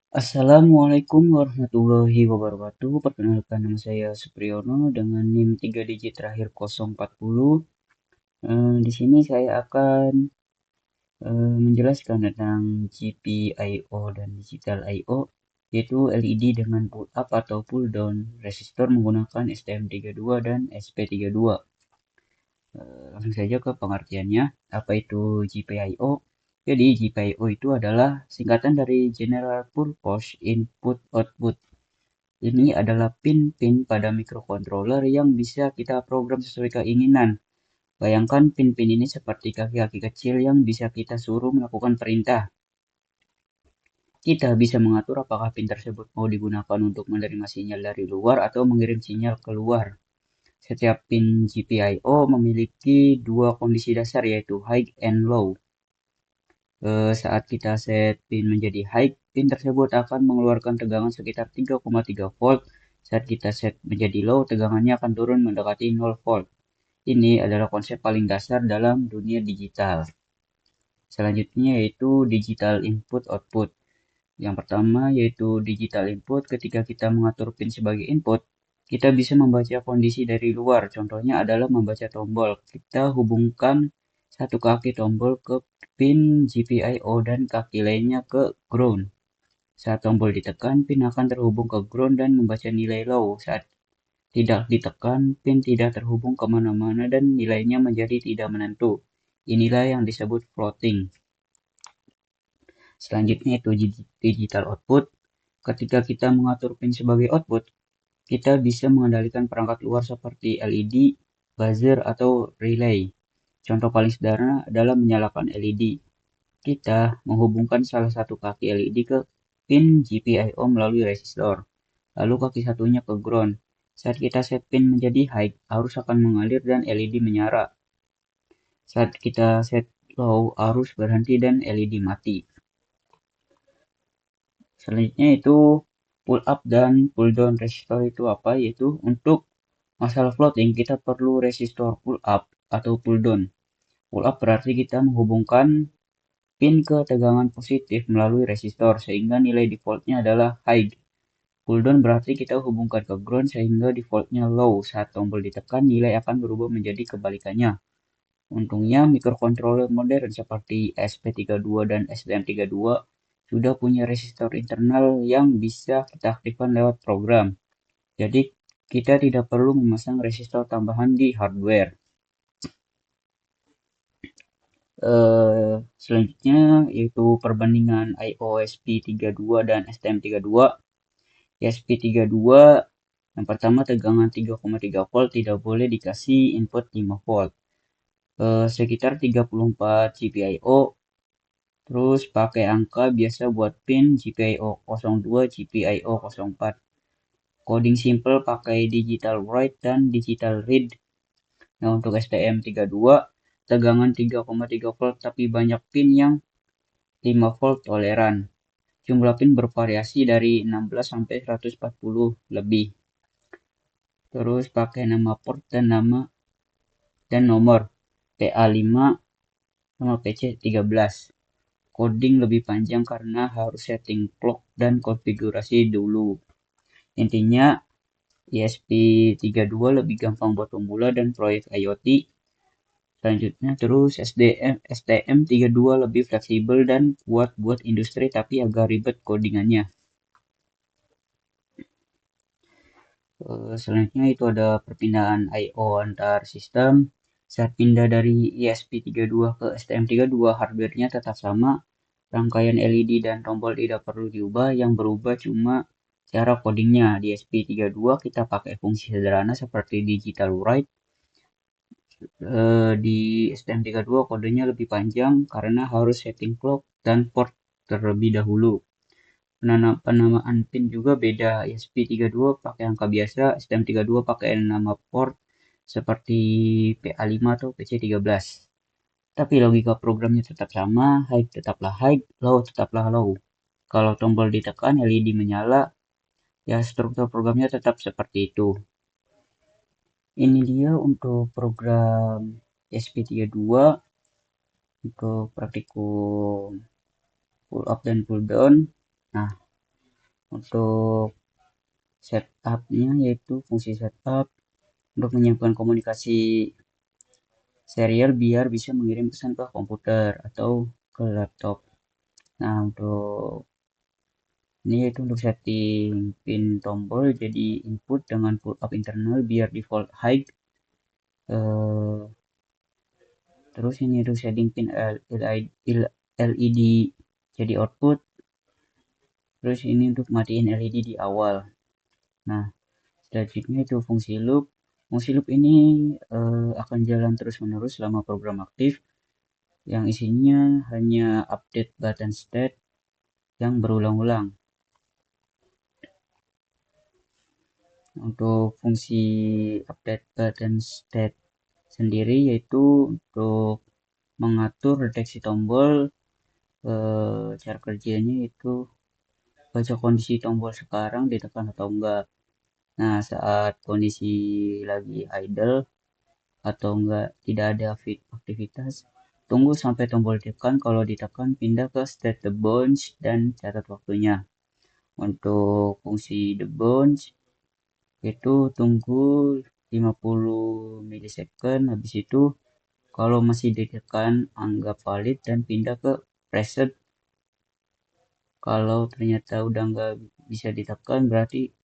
Assalamualaikum warahmatullahi wabarakatuh. Perkenalkan, nama saya Supriyono dengan NIM 3 digit terakhir 040. Di sini saya akan menjelaskan tentang GPIO dan Digital I/O, yaitu LED dengan pull up atau pull down resistor menggunakan STM32 dan SP32. Langsung saja ke pengertiannya. Apa itu GPIO? Jadi GPIO itu adalah singkatan dari General Purpose Input Output. Ini adalah pin-pin pada microcontroller yang bisa kita program sesuai keinginan. Bayangkan pin-pin ini seperti kaki-kaki kecil yang bisa kita suruh melakukan perintah. Kita bisa mengatur apakah pin tersebut mau digunakan untuk menerima sinyal dari luar atau mengirim sinyal keluar. Setiap pin GPIO memiliki dua kondisi dasar, yaitu high and low. Saat kita set pin menjadi high, pin tersebut akan mengeluarkan tegangan sekitar 3,3 volt. Saat kita set menjadi low, tegangannya akan turun mendekati 0 volt. Ini adalah konsep paling dasar dalam dunia digital. Selanjutnya yaitu digital input output. Yang pertama yaitu digital input. Ketika kita mengatur pin sebagai input, kita bisa membaca kondisi dari luar. Contohnya adalah membaca tombol. Kita hubungkan satu kaki tombol ke pin GPIO dan kaki lainnya ke ground. Saat tombol ditekan, pin akan terhubung ke ground dan membaca nilai low. Saat tidak ditekan, pin tidak terhubung kemana-mana dan nilainya menjadi tidak menentu. Inilah yang disebut floating. Selanjutnya itu digital output. Ketika kita mengatur pin sebagai output, kita bisa mengendalikan perangkat luar seperti LED, buzzer, atau relay. Contoh paling sederhana adalah menyalakan LED. Kita menghubungkan salah satu kaki LED ke pin GPIO melalui resistor, lalu kaki satunya ke ground. Saat kita set pin menjadi high, arus akan mengalir dan LED menyala. Saat kita set low, arus berhenti dan LED mati. Selanjutnya itu pull up dan pull down resistor itu apa? Yaitu untuk masalah floating kita perlu resistor pull up atau pull down. Pull up berarti kita menghubungkan pin ke tegangan positif melalui resistor sehingga nilai defaultnya adalah high. Pull down berarti kita hubungkan ke ground sehingga defaultnya low. Saat tombol ditekan, nilai akan berubah menjadi kebalikannya. Untungnya microcontroller modern seperti SP32 dan STM32 sudah punya resistor internal yang bisa kita aktifkan lewat program. Jadi kita tidak perlu memasang resistor tambahan di hardware. Selanjutnya yaitu perbandingan I/O SP32 dan STM32. SP32 yang pertama tegangan 3,3 volt tidak boleh dikasih input 5 volt. Sekitar 34 GPIO. Terus pakai angka biasa buat pin GPIO 02, GPIO 04. Coding simple pakai digital write dan digital read. Nah, untuk STM32 tegangan 3,3 volt tapi banyak pin yang 5 volt toleran. Jumlah pin bervariasi dari 16 sampai 140 lebih. Terus pakai nama port dan nomor PA5 sama PC13. Coding lebih panjang karena harus setting clock dan konfigurasi dulu. Intinya ESP32 lebih gampang buat pemula dan proyek IoT. Selanjutnya terus STM32 lebih fleksibel dan kuat buat industri tapi agak ribet codingannya. Selanjutnya itu ada perpindahan I/O antar sistem. Saat pindah dari ESP32 ke STM32, hardware-nya tetap sama. Rangkaian LED dan tombol tidak perlu diubah, yang berubah cuma cara codingnya. Di ESP32 kita pakai fungsi sederhana seperti digital write. Di STM32 kodenya lebih panjang karena harus setting clock dan port terlebih dahulu. Penamaan pin juga beda. ESP32 pakai angka biasa, STM32 pakai nama port seperti PA5 atau PC13. Tapi logika programnya tetap sama, high tetaplah high, low tetaplah low. Kalau tombol ditekan, LED menyala, ya struktur programnya tetap seperti itu. Ini dia untuk program SP32 untuk praktikum pull up dan pull down. Nah, Untuk setupnya yaitu fungsi setup untuk menyiapkan komunikasi serial biar bisa mengirim pesan ke komputer atau ke laptop. Nah, untuk ini yaitu untuk setting pin tombol jadi input dengan pull up internal biar default high. Terus ini itu setting pin LED jadi output. Terus ini untuk matiin LED di awal. Nah, selanjutnya itu fungsi loop. Fungsi loop ini akan jalan terus-menerus selama program aktif yang isinya hanya update button state yang berulang-ulang. Untuk fungsi update button state sendiri yaitu untuk mengatur deteksi tombol, cara kerjanya itu baca kondisi tombol sekarang ditekan atau enggak. Nah, saat kondisi lagi idle atau enggak tidak ada aktivitas, tunggu sampai tombol ditekan. Kalau ditekan, pindah ke state the bounce dan catat waktunya. Untuk fungsi the bounce itu tunggu 50 milisecond. Habis itu kalau masih ditekan anggap valid dan pindah ke preset. Kalau ternyata udah nggak bisa ditekan berarti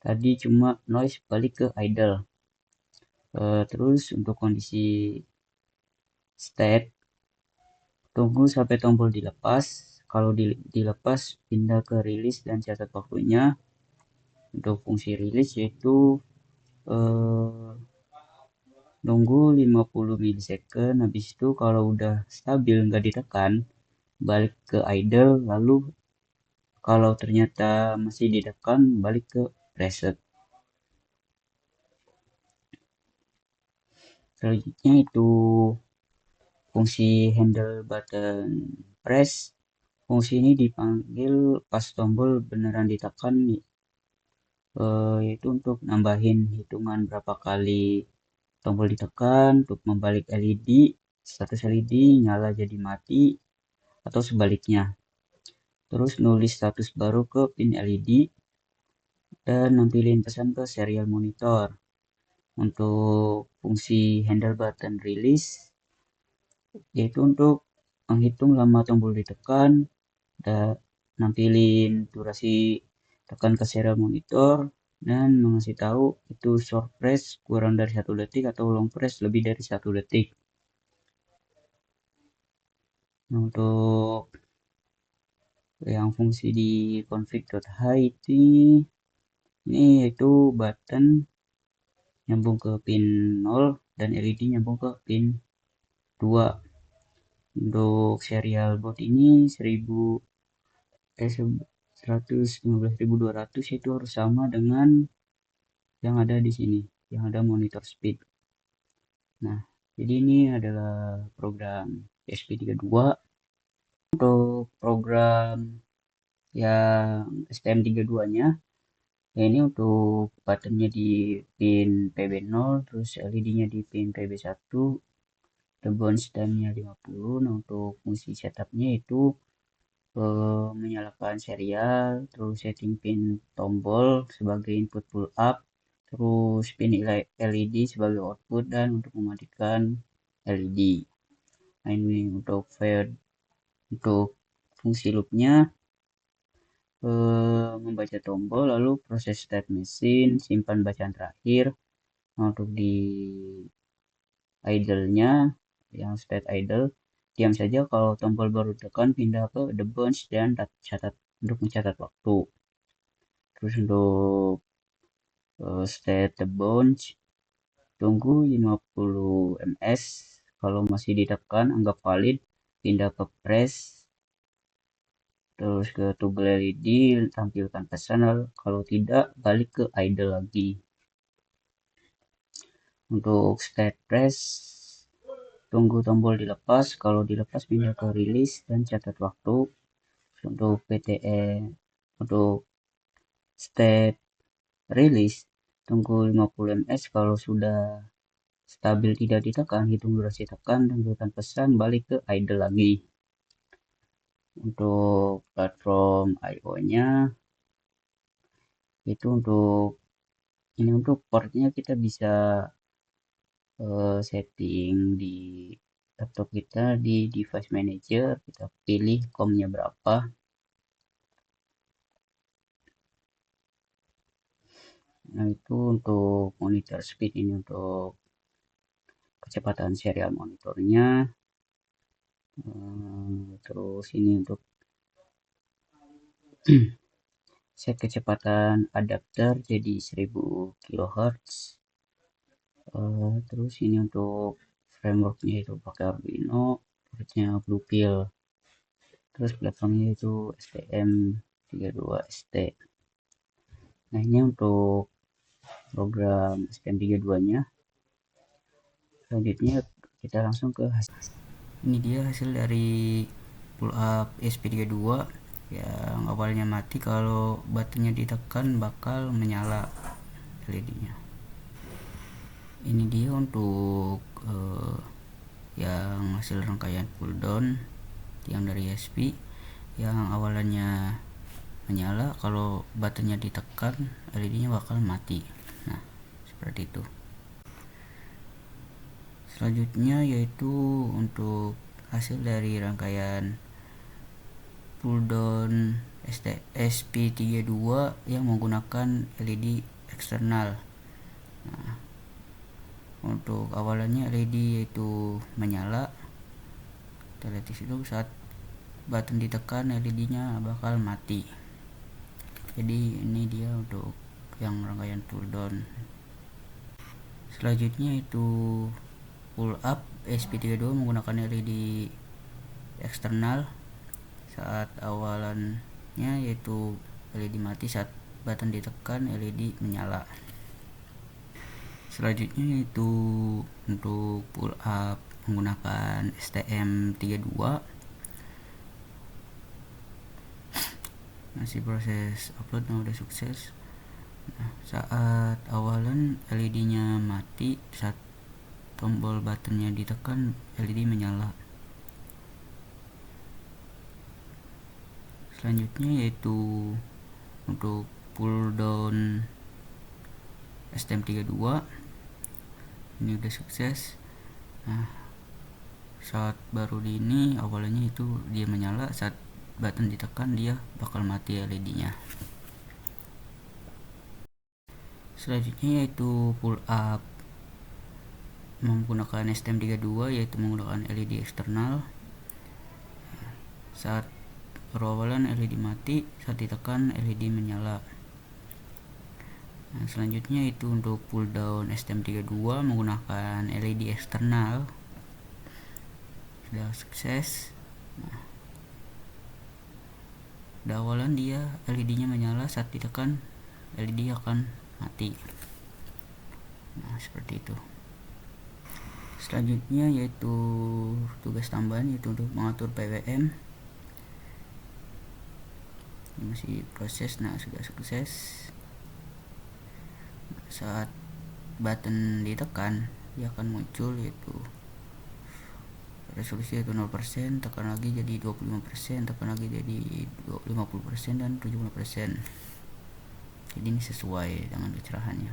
tadi cuma noise, balik ke idle. Terus untuk kondisi state, tunggu sampai tombol dilepas. Kalau dilepas, pindah ke release dan catat waktunya. Untuk fungsi release yaitu eh, nunggu 50 milisecond. Habis itu kalau udah stabil nggak ditekan, balik ke idle. Lalu kalau ternyata masih ditekan, balik ke preset. Selanjutnya itu fungsi handle button press. Fungsi ini dipanggil pas tombol beneran ditekan, yaitu untuk nambahin hitungan berapa kali tombol ditekan, untuk membalik LED, status LED nyala jadi mati, atau sebaliknya. Terus nulis status baru ke pin LED, dan nampilin pesan ke serial monitor. Untuk fungsi handle button release, yaitu untuk menghitung lama tombol ditekan, dan nampilin durasi tekan ke serial monitor, dan mengasih tahu itu short press kurang dari 1 detik atau long press lebih dari 1 detik. Nah, untuk yang fungsi di config.high ini yaitu button nyambung ke pin 0 dan LED nyambung ke pin 2. Untuk serial board ini 115.200 itu harus sama dengan yang ada di sini, yang ada monitor speed. Nah, jadi ini adalah program ESP32. Untuk program yang STM32-nya, ya ini untuk buttonnya di pin PB0, terus LED-nya di pin PB1, the bounce time-nya 50. Nah, untuk fungsi setupnya itu menyalakan serial, terus setting pin tombol sebagai input pull up, terus pin LED sebagai output, dan untuk mematikan LED. Nah, ini untuk untuk fungsi loopnya, membaca tombol, lalu proses state machine, simpan bacaan terakhir. Nah, untuk di idle-nya, yang state idle, diam saja kalau tombol baru tekan, pindah ke the bounce dan catat untuk mencatat waktu. Terus untuk state the bounce, tunggu 50 ms. Kalau masih ditekan, anggap valid, pindah ke press. Terus ke toggle LED, tampilkan pesan. Kalau tidak, balik ke idle lagi. Untuk state press, tunggu tombol dilepas. Kalau dilepas, pindah ke release dan catat waktu. Untuk PTE, untuk state release, tunggu 50 ms. Kalau sudah stabil tidak ditekan, hitung durasi tekan, dan berikan pesan, balik ke idle lagi. Untuk platform IO-nya, Itu untuk portnya kita bisa setting di laptop kita di device manager, kita pilih COM-nya berapa. Nah, itu untuk monitor speed, ini untuk kecepatan serial monitornya. Terus ini untuk set kecepatan adapter jadi 1000 kHz. Terus ini untuk frameworknya itu pakai Arduino, portnya Bluepill. Terus platformnya itu STM32ST. Nah, ini untuk program STM32-nya. Selanjutnya kita langsung ke hasil. Ini dia hasil dari pull up ESP32 yang awalnya mati, kalau batunya ditekan bakal menyala LED-nya. Ini dia untuk yang hasil rangkaian pull down yang dari ESP yang awalannya menyala, kalau buttonnya ditekan LED-nya bakal mati. Nah, seperti itu. Selanjutnya yaitu untuk hasil dari rangkaian pull down SP32 yang menggunakan LED eksternal. Nah, untuk awalannya LED yaitu menyala. Kita lihat di situ, saat button ditekan LED-nya bakal mati. Jadi ini dia untuk yang rangkaian pull down. Selanjutnya itu pull up SP32 menggunakan LED eksternal. Saat awalannya yaitu LED mati, saat button ditekan LED menyala. Selanjutnya yaitu untuk pull up menggunakan STM32. Masih proses upload, udah sukses. Nah, saat awalan LED-nya mati, saat tombol buttonnya ditekan LED menyala. Selanjutnya yaitu untuk pull down STM32. Ini udah sukses. Nah, saat baru di ini awalnya itu dia menyala, saat button ditekan dia bakal mati LED-nya. Selanjutnya yaitu pull up menggunakan STM32, yaitu menggunakan LED eksternal. Saat awalan LED mati, saat ditekan LED menyala. Nah, selanjutnya itu untuk pull down STM32 menggunakan LED eksternal. Sudah sukses. Nah, di awalan dia LED-nya menyala, saat ditekan LED akan mati. Nah, seperti itu. Selanjutnya yaitu tugas tambahan, yaitu untuk mengatur PWM. Ini masih proses. Nah, sudah sukses. Saat button ditekan dia akan muncul yaitu resolusi yaitu 0%, tekan lagi jadi 25%, tekan lagi jadi 50% dan 70%. Jadi ini sesuai dengan kecerahannya.